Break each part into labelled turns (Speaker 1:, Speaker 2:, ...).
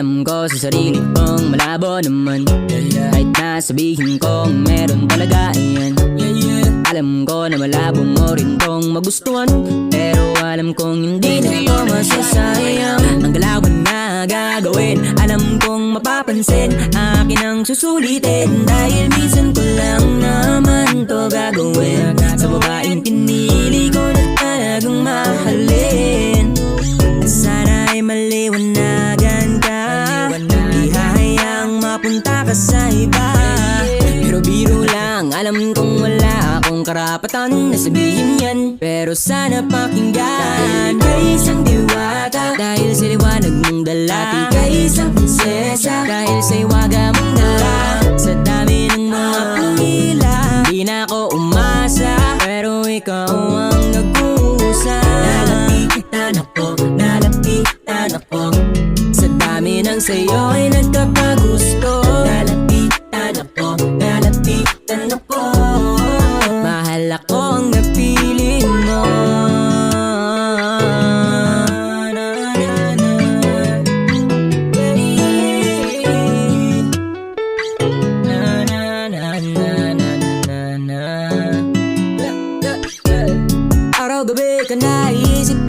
Speaker 1: Alam ko sa sarili kong malabo naman, kahit na sabihin kong meron talaga yan. Alam ko na malabo mo rin tong magustuhan, pero alam kong hindi na ito masasayang. Ang galawan na gagawin, alam kong mapapansin, akin ang susulitin, dahil minsan ko lang naman to gagawin. Sa babaeng pinili ko na talagang mahalin, sana ay maliwanagan ka, di hahayaang mapunta ka sa iba. Pero biro lang, alam kong wala akong karapatan na sabihin yan, pero sana pakinggan. Kay isang diwata, dahil sa liwanag mong dala, kay isang prinsesa, dahil sa iwaga mong dala. Sa dami ng mga pangila, di na ako umasa, pero ikaw ang nag-uusa. Nalapitan ako, nalapitan ako, sa dami ng sayo ay nagkakagusto. Nalapitan ako, nalapitan ako, mahal ako ang napili mo. Araw-gabi ka naisip,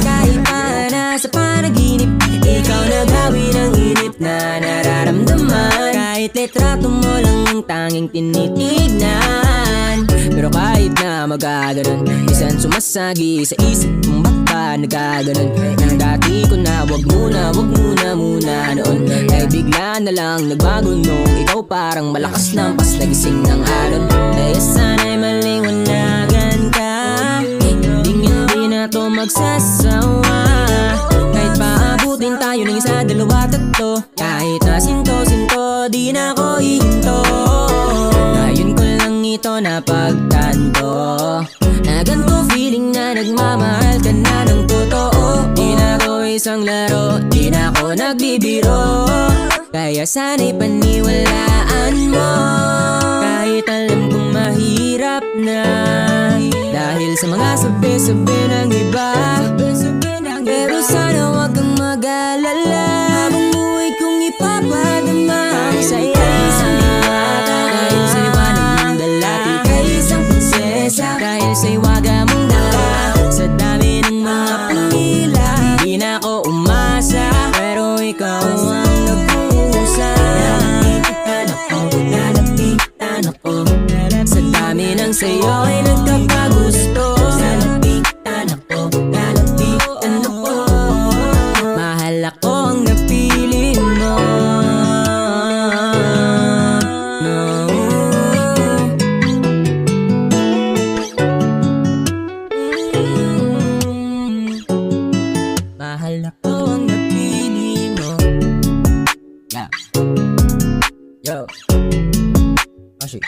Speaker 1: kahit pa nasa panaginip, ikaw naghawi ng inip na nararamdaman. Kahit litrato mo lang ang tanging tinitignan, pero kahit na magaganon, isang sumasagi sa isip kung baka nagaganon. Nang dati ko na wag muna noon, ay bigla na lang nagbago nung ikaw parang malakas na pas nagising ng alon. Kaya sana'y maliwanagan ka, hindi na to magsasawa. Kahit paabutin tayo ng isa, dalawa, tatlo, kahit na sinto, di na ako ihinto. Ngayon ko lang ito napagtanto, na ganito feeling na nagmamahal ka na ng totoo. Di na ako isang laro, di na ako nagbibiro, kaya sana'y paniwalaan mo. Kahit alam kong mahirap na, dahil sa mga sabi-sabi ng iba, pero sana wag kang mag-alala, habang buhay kong ipapadama ang saya. Dahil sa liwanag mong dala, kay isang prinsesa, dahil sa iwaga mong dala. Sa dami ng mga pangila, di na ako umasa, pero ikaw ang nag-uusa. Nalapitan ako, nalapitan ako, sa dami ng sayo ay nagkakagusto. Nalapitan ako, nalapitan ako, mahal ako ang napili mo. Mahal ako ang napili mo. Yeah. Yo. Ashi.